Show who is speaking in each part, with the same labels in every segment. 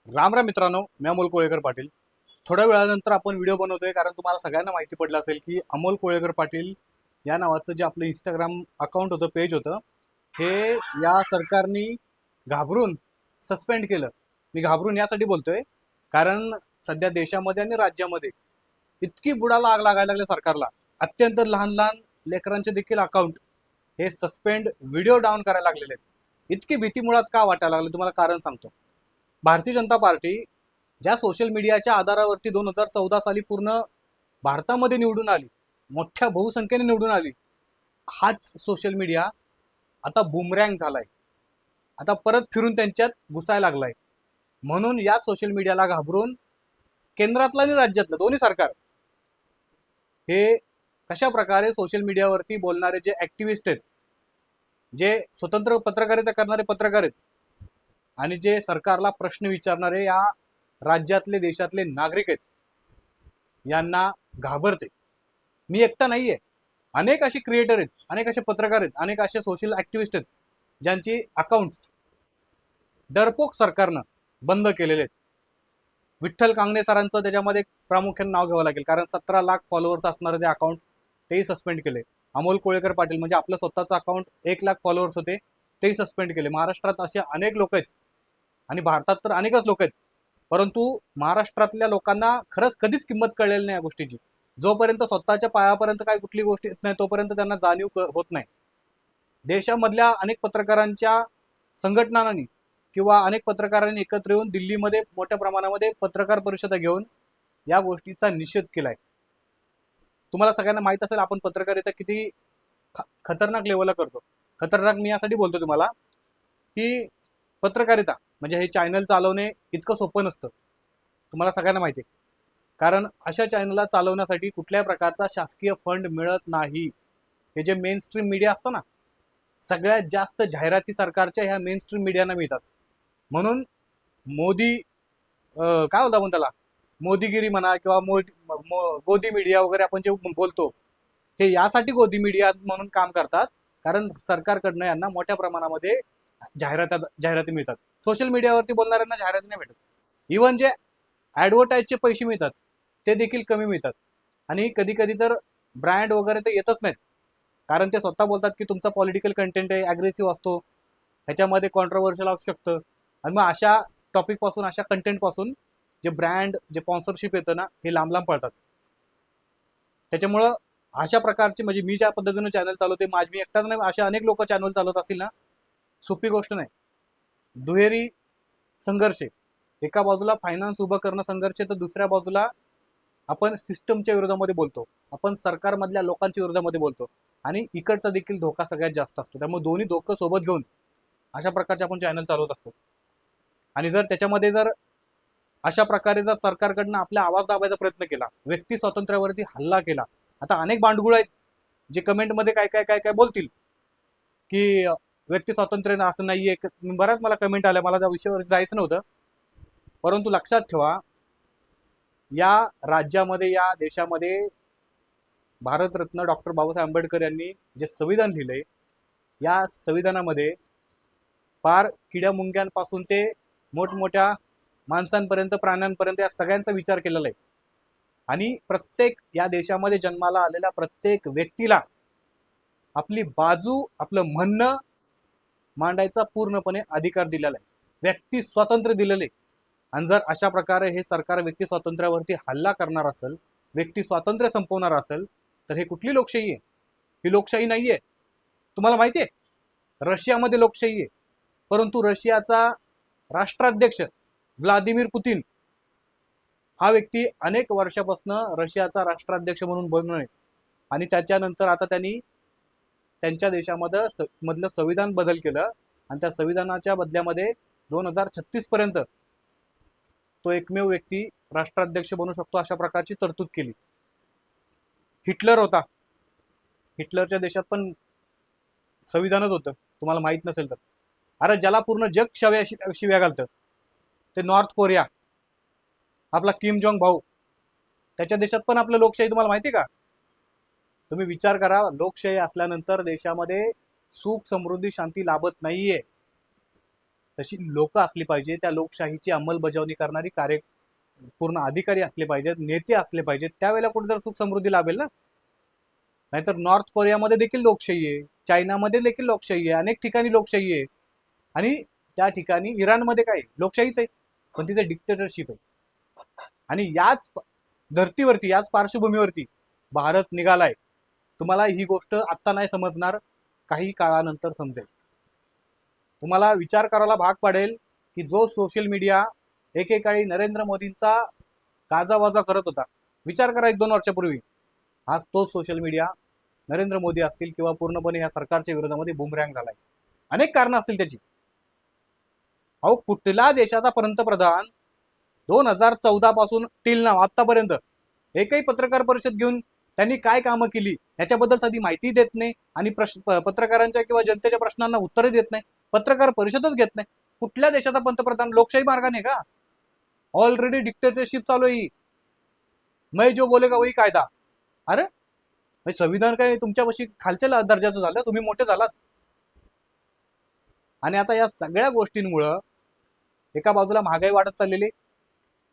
Speaker 1: राम राम मित्रांनो, मी अमोल कोळेकर पाटील. थोड्या वेळानंतर आपण व्हिडिओ बनवतोय कारण तुम्हाला सगळ्यांना माहिती पडलं असेल की अमोल कोळेकर पाटील या नावाचं जे आपलं इंस्टाग्राम अकाउंट होतं, पेज होतं, हे या सरकारने घाबरून सस्पेंड केलं. मी घाबरून यासाठी बोलतोय कारण सध्या देशामध्ये आणि राज्यामध्ये इतकी बुडाला आग लागायला लागली सरकारला. अत्यंत लहान लहान लेकरांचे देखील अकाउंट हे सस्पेंड, व्हिडिओ डाऊन करायला लागलेले आहेत. इतकी भीती मुळात का वाटायला लागली तुम्हाला कारण सांगतो. भारतीय जनता पार्टी ज्या सोशल मीडियाच्या आधारावरती 2014 साली पूर्ण भारतामध्ये निवडून आली, मोठ्या बहुसंख्येने निवडून आली, हाच सोशल मीडिया आता बुमरँग झालाय. आता परत फिरून त्यांच्यात घुसायला लागलाय. म्हणून या सोशल मीडियाला घाबरून केंद्रातलं आणि राज्यातलं दोन्ही सरकार हे कशा प्रकारे सोशल मीडियावरती बोलणारे जे ऍक्टिव्हिस्ट आहेत, जे स्वतंत्र पत्रकारिता करणारे पत्रकार आहेत आणि जे सरकारला प्रश्न विचारणारे या राज्यातले देशातले नागरिक आहेत, यांना घाबरते. मी एकटा नाहीये. अनेक असे क्रिएटर आहेत, अनेक असे पत्रकार आहेत, अनेक असे सोशल ऍक्टिव्हिस्ट आहेत ज्यांची अकाउंट्स डरपोक सरकारनं बंद केलेले आहेत. विठ्ठल कांगणे सरांचं त्याच्यामध्ये प्रामुख्याने नाव घ्यावं लागेल कारण 17 लाख फॉलोअर्स असणारे ते अकाउंट तेही सस्पेंड केले. अमोल कोळेकर पाटील म्हणजे आपलं स्वतःचं अकाउंट 1 लाख फॉलोअर्स होते, तेही सस्पेंड केले. महाराष्ट्रात असे अनेक लोक आहेत आणि भारतात तर अनेकच लोक आहेत, परंतु महाराष्ट्रातल्या लोकांना खरंच कधीच किंमत कळलेली नाही या गोष्टीची. जोपर्यंत स्वतःच्या पायापर्यंत काही कुठली गोष्ट येत नाही तोपर्यंत त्यांना जाणीव होत नाही. देशामधल्या अनेक पत्रकारांच्या संघटनांनी किंवा अनेक पत्रकारांनी एकत्र येऊन दिल्लीमध्ये मोठ्या प्रमाणामध्ये पत्रकार परिषदा घेऊन या गोष्टीचा निषेध केलाय. तुम्हाला सगळ्यांना माहित असेल आपण पत्रकारिता किती खतरनाक लेवलला करतो. खतरनाक मी यासाठी बोलतो तुम्हाला की पत्रकारिता म्हणजे हे चॅनल चालवणे इतकं सोपं नसतं. तुम्हाला सगळ्यांना माहिती आहे. कारण अशा चॅनलला चालवण्यासाठी कुठल्याही प्रकारचा शासकीय फंड मिळत नाही. हे जे मेन स्ट्रीम मीडिया असतो ना, सगळ्यात जास्त जाहिराती सरकारच्या ह्या मेन स्ट्रीम मीडियाना मिळतात. म्हणून मोदी काय होता आपण त्याला मोदीगिरी म्हणा किंवा गोदी मीडिया वगैरे आपण जे बोलतो, हे यासाठी गोदी मीडिया म्हणून काम करतात कारण सरकारकडनं यांना मोठ्या प्रमाणामध्ये जाहिराती मिळतात. सोशल मीडियावरती बोलणाऱ्यांना जाहिराती नाही भेटत. इवन जे ॲडव्हर्टाईजचे पैसे मिळतात ते देखील कमी मिळतात. आणि कधी कधी तर ब्रँड वगैरे ते येतच नाहीत कारण ते स्वतः बोलतात की तुमचा पॉलिटिकल कंटेंट आहे, ॲग्रेसिव्ह असतो, ह्याच्यामध्ये कॉन्ट्रोवर्शियल असू शकतं. आणि मग अशा टॉपिकपासून, अशा कंटेंटपासून जे ब्रँड, जे स्पॉन्सरशिप येतं ना, हे लांब लांब पळतात. त्याच्यामुळं अशा प्रकारचे म्हणजे मी ज्या पद्धतीनं चॅनल चालवते, मी एकटाच नाही, अशा अनेक लोक चॅनल चालवत असतील ना, सोपी गोष्ट नाही. दुहेरी संघर्ष आहे. एका बाजूला फायनान्स उभं करणं संघर्ष आहे, तर दुसऱ्या बाजूला आपण सिस्टमच्या विरोधामध्ये बोलतो, आपण सरकारमधल्या लोकांच्या विरोधामध्ये बोलतो आणि इकडचा देखील धोका सगळ्यात जास्त असतो. त्यामुळे दोन्ही धोकं सोबत घेऊन अशा प्रकारचे आपण चॅनल चालवत असतो. आणि जर त्याच्यामध्ये जर अशा प्रकारे जर सरकारकडनं आपला आवाज दाबायचा प्रयत्न केला, व्यक्ती स्वातंत्र्यावरती हल्ला केला, आता अनेक बांडगुळ आहेत जे कमेंटमध्ये काय काय काय काय बोलतील की व्यक्ती स्वातंत्र्य असं नाहीये. बऱ्याच मला कमेंट आल्या, मला त्या विषयावर जायचं नव्हतं, परंतु लक्षात ठेवा या राज्यामध्ये, या देशामध्ये भारतरत्न डॉक्टर बाबासाहेब आंबेडकर यांनी जे संविधान लिहिलंय, या संविधानामध्ये फार किड्यामुंग्यांपासून ते मोठमोठ्या माणसांपर्यंत, प्राण्यांपर्यंत या सगळ्यांचा विचार केलेला आहे. आणि प्रत्येक या देशामध्ये जन्माला आलेल्या प्रत्येक व्यक्तीला आपली बाजू, आपलं म्हणणं मांडायचा पूर्णपणे अधिकार दिलेला आहे, व्यक्ती स्वातंत्र्य दिलेले. आणि जर अशा प्रकारे हे सरकार व्यक्ती स्वातंत्र्यावरती हल्ला करणार असेल, व्यक्ती स्वातंत्र्य संपवणार असेल, तर हे कुठली लोकशाही आहे? ही लोकशाही नाहीये. तुम्हाला माहिती आहे रशियामध्ये लोकशाही आहे, परंतु रशियाचा राष्ट्राध्यक्ष व्लादिमीर पुतीन हा व्यक्ती अनेक वर्षापासून रशियाचा राष्ट्राध्यक्ष म्हणून बनतोय. आणि त्याच्यानंतर आता त्यांनी त्यांच्या देशामध्ये मधलं संविधान बदल केलं आणि त्या संविधानाच्या बदल्यामध्ये 2036 पर्यंत तो एकमेव व्यक्ती राष्ट्राध्यक्ष बनू शकतो अशा प्रकारची तरतूद केली. हिटलर होता, हिटलरच्या देशात पण संविधानच होतं, तुम्हाला माहित नसेल तर. अरे ज्याला पूर्ण जग शिव्या घालतं ते नॉर्थ कोरिया, आपला किम जोंग भाऊ, त्याच्या देशात पण आपलं लोकशाही तुम्हाला माहिती का? तुम्ही विचार करा, लोकशाही असल्यानंतर देशामध्ये सुख, समृद्धी, शांती लाभत नाहीये. तशी लोक असली पाहिजे, त्या लोकशाहीची अंमलबजावणी करणारी पूर्ण अधिकारी असले पाहिजेत, नेते असले पाहिजेत, त्यावेळेला कुठेतरी सुख समृद्धी लाभेल ना. नाहीतर नॉर्थ कोरियामध्ये देखील लोकशाही आहे, चायनामध्ये देखील लोकशाही आहे, अनेक ठिकाणी लोकशाही आहे, आणि त्या ठिकाणी इराणमध्ये काय लोकशाहीच आहे, पण तिथे डिक्टेटरशिप आहे. आणि याच धर्तीवरती, याच पार्श्वभूमीवरती भारत निघालाय. तुम्हाला ही गोष्ट आत्ता नाही समजणार, काही काळानंतर समजेल. तुम्हाला विचार करायला भाग पडेल की जो सोशल मीडिया एकेकाळी नरेंद्र मोदींचा गाजावाजा करत होता, विचार करा 1-2 वर्षापूर्वी, आज तोच सोशल मीडिया नरेंद्र मोदी असतील किंवा पूर्णपणे या सरकारच्या विरोधामध्ये बुमरँग झालाय. अनेक कारणं असतील त्याची. अहो, कुठला देशाचा पंतप्रधान 2014 पासून टिल नाव आतापर्यंत एकही पत्रकार परिषद घेऊन त्यांनी काय कामं केली याच्याबद्दल साधी माहिती देत नाही, आणि पत्रकारांच्या किंवा जनतेच्या प्रश्नांना उत्तरे देत नाही, पत्रकार परिषदच घेत नाही. कुठल्या देशाचा पंतप्रधान लोकशाही मार्गाने का? ऑलरेडी डिक्टेटरशिप चालू आहे. मैं जो बोलेगा वही कायदा. अरे संविधान काय तुमच्यापाशी खालच्या दर्जाचं झालं, तुम्ही मोठे झालात. आणि आता या सगळ्या गोष्टींमुळं एका बाजूला महागाई वाढत चाललेली,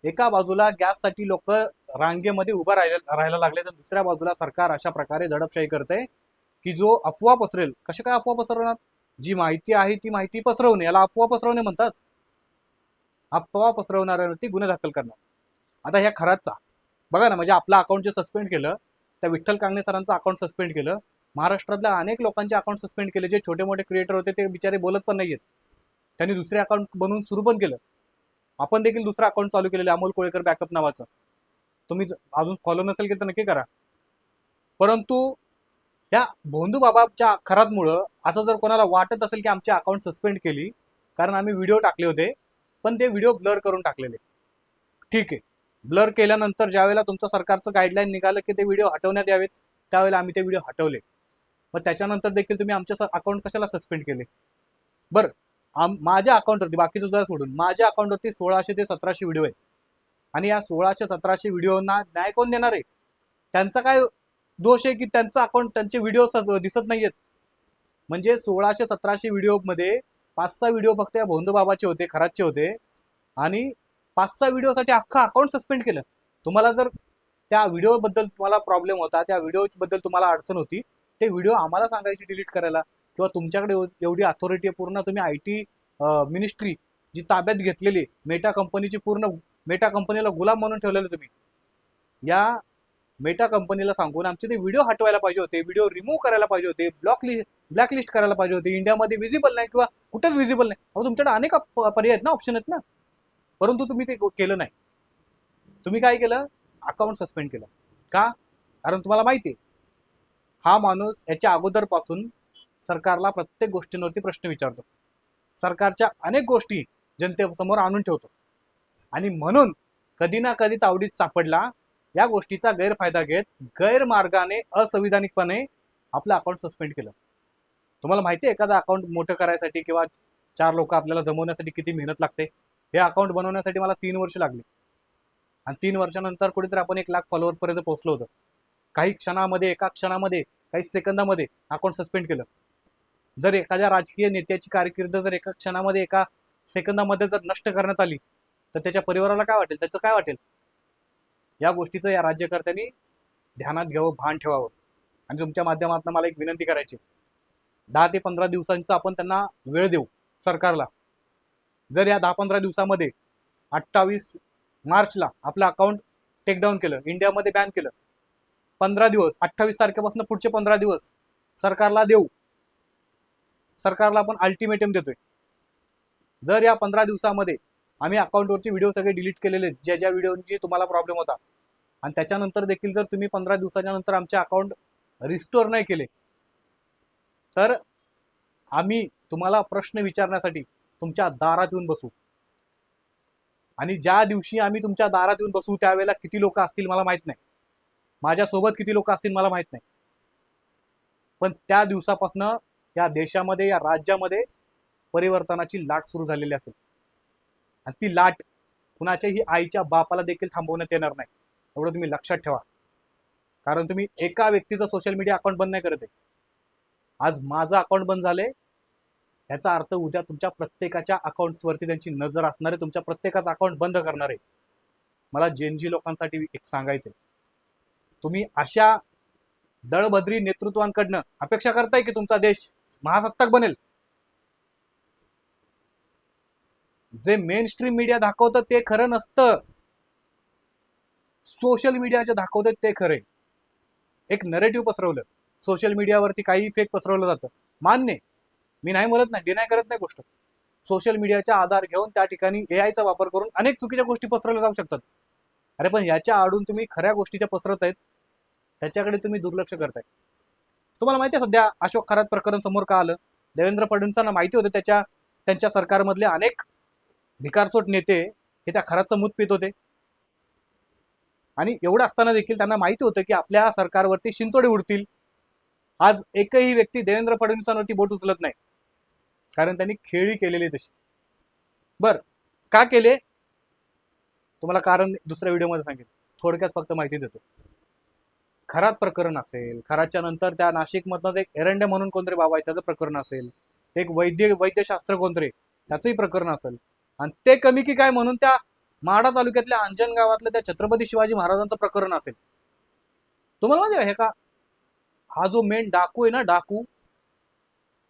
Speaker 1: एका बाजूला गॅससाठी लोक रांगेमध्ये उभं राहायला लागले, तर दुसऱ्या बाजूला सरकार अशा प्रकारे दडपशाही करते की जो अफवा पसरेल. कशा काय अफवा पसरवणार? जी माहिती आहे ती माहिती पसरवणे, याला अफवा पसरवणे म्हणतात. अफवा पसरवणाऱ्यांवरती गुन्हे दाखल करणार. आता ह्या खराचा बघा ना, म्हणजे आपलं अकाउंट जे सस्पेंड केलं, त्या विठ्ठल कांगणे सरांचं अकाउंट सस्पेंड केलं, महाराष्ट्रातल्या अनेक लोकांचे अकाउंट सस्पेंड केले. जे छोटे मोठे क्रिएटर होते ते बिचारे बोलत पण नाहीयेत, त्यांनी दुसरे अकाउंट बनवून सुरू पण केलं. आपण देखील दुसरं अकाउंट चालू केलेलं अमोल कोळेकर बॅकअप नावाचं. तुम्ही अजून फॉलो नसेल केलं तर नक्की करा. परंतु या भोंदू बाबाच्या खरातमुळं असं जर कोणाला वाटत असेल की आमचे अकाउंट सस्पेंड केली कारण आम्ही व्हिडिओ टाकले होते, पण ते व्हिडिओ ब्लर करून टाकलेले, ठीक आहे. ब्लर केल्यानंतर ज्यावेळेला तुमचं सरकारचं गाईडलाईन निघालं की ते व्हिडिओ हटवण्यात यावेत, त्यावेळेला आम्ही ते व्हिडिओ हटवले. मग त्याच्यानंतर देखील तुम्ही आमचे अकाउंट कशाला सस्पेंड केले? बरं, माझ्या अकाउंटवरती, बाकीचं सुद्धा सोडून, माझ्या अकाउंटवरती 1600 ते 1700 व्हिडिओ आहेत. आणि या 1600-1700 व्हिडिओना न्याय कोण देणार आहे? त्यांचा काय दोष आहे की त्यांचं अकाउंट, त्यांचे व्हिडिओ दिसत नाहीयेत? म्हणजे 1600-1700 व्हिडिओमध्ये 5-6 व्हिडिओ फक्त या भोंदू बाबाचे होते, खराचे होते, आणि 5-6 व्हिडिओसाठी अख्खा अकाउंट सस्पेंड केलं. तुम्हाला जर त्या व्हिडिओबद्दल तुम्हाला प्रॉब्लेम होता, त्या व्हिडिओबद्दल तुम्हाला अडचण होती, ते व्हिडिओ आम्हाला सांगायची डिलीट करायला, किंवा तुमच्याकडे एवढी अथॉरिटी आहे पूर्ण, तुम्ही IT मिनिस्ट्री जी ताब्यात घेतलेली मेटा कंपनीची, पूर्ण मेटा कंपनीला गुलाम म्हणून ठेवलेलं तुम्ही, या मेटा कंपनीला सांगून आमचे ते व्हिडिओ हटवायला पाहिजे होते, व्हिडिओ रिमूव्ह करायला पाहिजे होते, ब्लॅकलिस्ट करायला पाहिजे होते, इंडियामध्ये विजिबल नाही किंवा कुठेच विजिबल नाही. अहो, तुमच्याकडे अनेक पर्याय आहेत ना, ऑप्शन आहेत ना, परंतु तुम्ही ते केलं नाही. तुम्ही काय केलं? अकाउंट सस्पेंड केलं. का? कारण तुम्हाला माहिती आहे हा माणूस याच्या अगोदरपासून सरकारला प्रत्येक गोष्टींवरती प्रश्न विचारतो, सरकारच्या अनेक गोष्टी जनतेसमोर आणून ठेवतो, आणि म्हणून कधी ना कधी तावडीत सापडला, या गोष्टीचा गैरफायदा घेत गैरमार्गाने असंविधानिकपणे आपलं अकाउंट सस्पेंड केलं. तुम्हाला माहिती आहे एखादा अकाउंट मोठं करायसाठी किंवा 4 लोक आपल्याला जमवण्यासाठी किती मेहनत लागते? हे अकाउंट बनवण्यासाठी मला 3 वर्ष लागली, आणि 3 वर्षानंतर कुठेतरी आपण 1 लाख फॉलोअर्स पर्यंत पोहोचलो होतो. काही क्षणामध्ये, एका क्षणामध्ये, काही सेकंदामध्ये अकाउंट सस्पेंड केलं. जर एखाद्या राजकीय नेत्याची कारकीर्द जर एका क्षणामध्ये, एका सेकंदामध्ये जर नष्ट करण्यात आली, तर त्याच्या परिवाराला काय वाटेल, त्याचं काय वाटेल? या गोष्टीचं या राज्यकर्त्यांनी ध्यानात घ्यावं, भान ठेवावं. आणि तुमच्या माध्यमातून मला एक विनंती करायची, 10 ते 15 दिवसांचा आपण त्यांना वेळ देऊ सरकारला. जर या 10-15 दिवसामध्ये 28 मार्चला आपलं अकाउंट टेकडाऊन केलं, इंडियामध्ये बॅन केलं, 15 दिवस, 28 तारखेपासून पुढचे 15 दिवस सरकारला देऊ. सरकारला आपण अल्टिमेटम देतोय. जर या 15 दिवसामध्ये आम्ही अकाउंटवरचे व्हिडिओ सगळे डिलीट केलेले, ज्या ज्या व्हिडिओची तुम्हाला प्रॉब्लेम होता, आणि त्याच्यानंतर देखील जर तुम्ही 15 दिवसाच्या नंतर आमचे अकाउंट रिस्टोर नाही केले, तर आम्ही तुम्हाला प्रश्न विचारण्यासाठी तुमच्या दारात येऊन बसू. आणि ज्या दिवशी आम्ही तुमच्या दारात येऊन बसू त्यावेळेला किती लोक असतील मला माहित नाही, माझ्यासोबत किती लोक असतील मला माहित नाही, पण त्या दिवसापासून या देशामध्ये, या राज्यामध्ये परिवर्तनाची लाट सुरू झालेली असेल, आणि ती लाट कुणाच्याही आईच्या बापाला देखील थांबवण्यात येणार नाही, एवढं तुम्ही लक्षात ठेवा. कारण तुम्ही एका व्यक्तीचं सोशल मीडिया अकाउंट बंद नाही करत आहे. आज माझं अकाउंट बंद झाले, याचा अर्थ उद्या तुमच्या प्रत्येकाच्या अकाउंटवरती त्यांची नजर असणार आहे, तुमच्या प्रत्येकाचं अकाउंट बंद करणार आहे. मला जेनजी लोकांसाठी एक सांगायचंय, तुम्ही अशा दळभद्री नेतृत्वांकडनं अपेक्षा करताय की तुमचा देश महासत्ताक बनेल? जे मेन स्ट्रीम मीडिया दाखवतं ते खरं नसतं, सोशल मीडिया जे दाखवतात ते खरे. एक नरेटिव्ह पसरवलं सोशल मीडियावरती, काही फेक पसरवलं जातं, मान्य, मी नाही म्हणत नाही, डिनाय करत नाही गोष्ट. सोशल मीडियाचा आधार घेऊन त्या ठिकाणी एआयचा वापर करून अनेक चुकीच्या गोष्टी पसरवल्या जाऊ शकतात. अरे पण याच्या आडून तुम्ही खऱ्या गोष्टीच्या पसरत आहेत, त्याच्याकडे तुम्ही दुर्लक्ष करताय. तुम्हाला माहिती आहे सध्या अशोक खरात प्रकरण समोर का आलं? देवेंद्र फडणवीसांना माहिती होतं त्यांच्या सरकारमधले अनेक भिकारसोट नेते हे त्या खराचं मूत पित होते, आणि एवढं असताना देखील त्यांना माहिती होतं की आपल्या सरकारवरती शिंतोडे उडतील. आज एकही व्यक्ती देवेंद्र फडणवीसांवरती बोट उचलत नाही, कारण त्यांनी खेळी केलेली तशी. बर, का केले तुम्हाला कारण दुसऱ्या व्हिडिओमध्ये सांगेन, थोडक्यात फक्त माहिती देतो. खरात प्रकरण असेल, खराच्या नंतर त्या नाशिकमधनं एक एरंडे म्हणून कोणतरी बाबा आहे त्याचं प्रकरण असेल, एक वैद्यशास्त्र कोणतरी त्याचंही प्रकरण असेल, आणि ते कमी की काय म्हणून त्या माढा तालुक्यातल्या अंजन गावातलं त्या छत्रपती शिवाजी महाराजांचं प्रकरण असेल. तुम्हाला माहिती आहे का, हा जो मेन डाकू आहे ना, डाकू,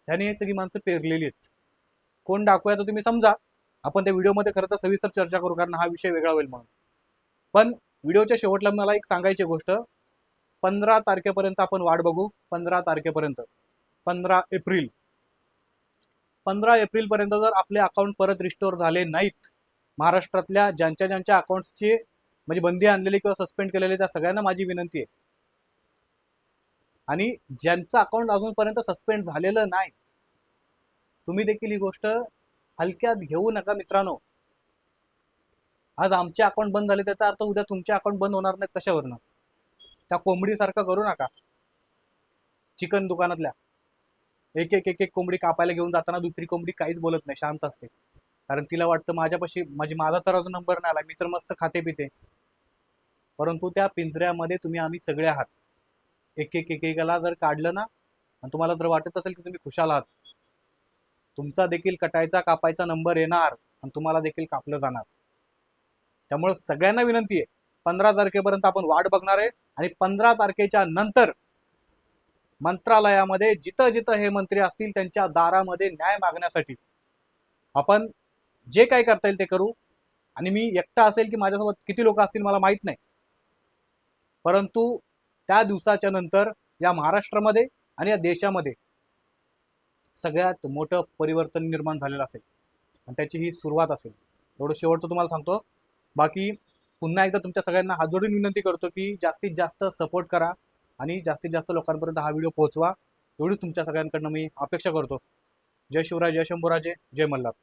Speaker 1: त्याने सगळी माणसं पेरलेली आहेत. कोण डाकू आहे तर तुम्ही समजा, आपण त्या व्हिडिओमध्ये खरं तर सविस्तर चर्चा करू, कारण हा विषय वेगळा होईल म्हणून. पण व्हिडिओच्या शेवटला मला एक सांगायची गोष्ट, 15 तारखेपर्यंत आपण वाट बघू. 15 तारखेपर्यंत, 15 एप्रिल, 15 एप्रिलपर्यंत जर आपले अकाउंट परत रिस्टोर झाले नाहीत, महाराष्ट्रातल्या ज्यांच्या अकाउंट्सची म्हणजे बंदी आणलेली किंवा सस्पेंड केलेले त्या सगळ्यांना माझी विनंती आहे, आणि ज्यांचं अकाउंट अजूनपर्यंत सस्पेंड झालेलं नाही, तुम्ही देखील ही गोष्ट हलक्यात घेऊ नका मित्रांनो. आज आमचे अकाउंट बंद झाले त्याचा अर्थ उद्या तुमचे अकाउंट बंद होणार नाहीत कशावरनं? त्या कोंबडीसारखं करू नका. चिकन दुकानातल्या एक एक एक एक कोंबडी कापायला घेऊन जाताना दुसरी कोंबडी काहीच बोलत नाही, शांत असते, कारण तिला वाटतं माझ्यापाशी माझा तर अजून नंबर नाही आला, मी तर मस्त खाते पिते. परंतु त्या पिंजऱ्यामध्ये तुम्ही आम्ही सगळे आहात. एक एक एकेकाला जर काढलं ना, आणि तुम्हाला जर वाटत असेल की तुम्ही खुशाल आहात, तुमचा देखील कटायचा कापायचा नंबर येणार आणि तुम्हाला देखील कापलं जाणार. त्यामुळे सगळ्यांना विनंती आहे, 15 तारखेपर्यंत आपण वाट बघणार आहे, आणि 15 तारखेच्या नंतर मंत्रालयामध्ये जिथं जिथं हे मंत्री असतील त्यांच्या दारामध्ये न्याय मागण्यासाठी आपण जे काय करता येईल ते करू. आणि मी एकटा असेल की माझ्यासोबत किती लोक असतील मला माहित नाही, परंतु त्या दिवसाच्या नंतर या महाराष्ट्रामध्ये आणि या देशामध्ये सगळ्यात मोठं परिवर्तन निर्माण झालेलं असेल, आणि त्याची ही सुरुवात असेल. एवढं शेवटचं तुम्हाला सांगतो. बाकी पुन्हा एकदा तुमच्या सगळ्यांना हात जोडून विनंती करतो की जास्तीत जास्त सपोर्ट करा आणि जास्तीत जास्त लोकांपर्यंत हा व्हिडिओ पोहोचवा, एवढी तुमच्या सगळ्यांकडनं मी अपेक्षा करतो. जय शिवराय, जय शंभूराजे, जय मल्हार.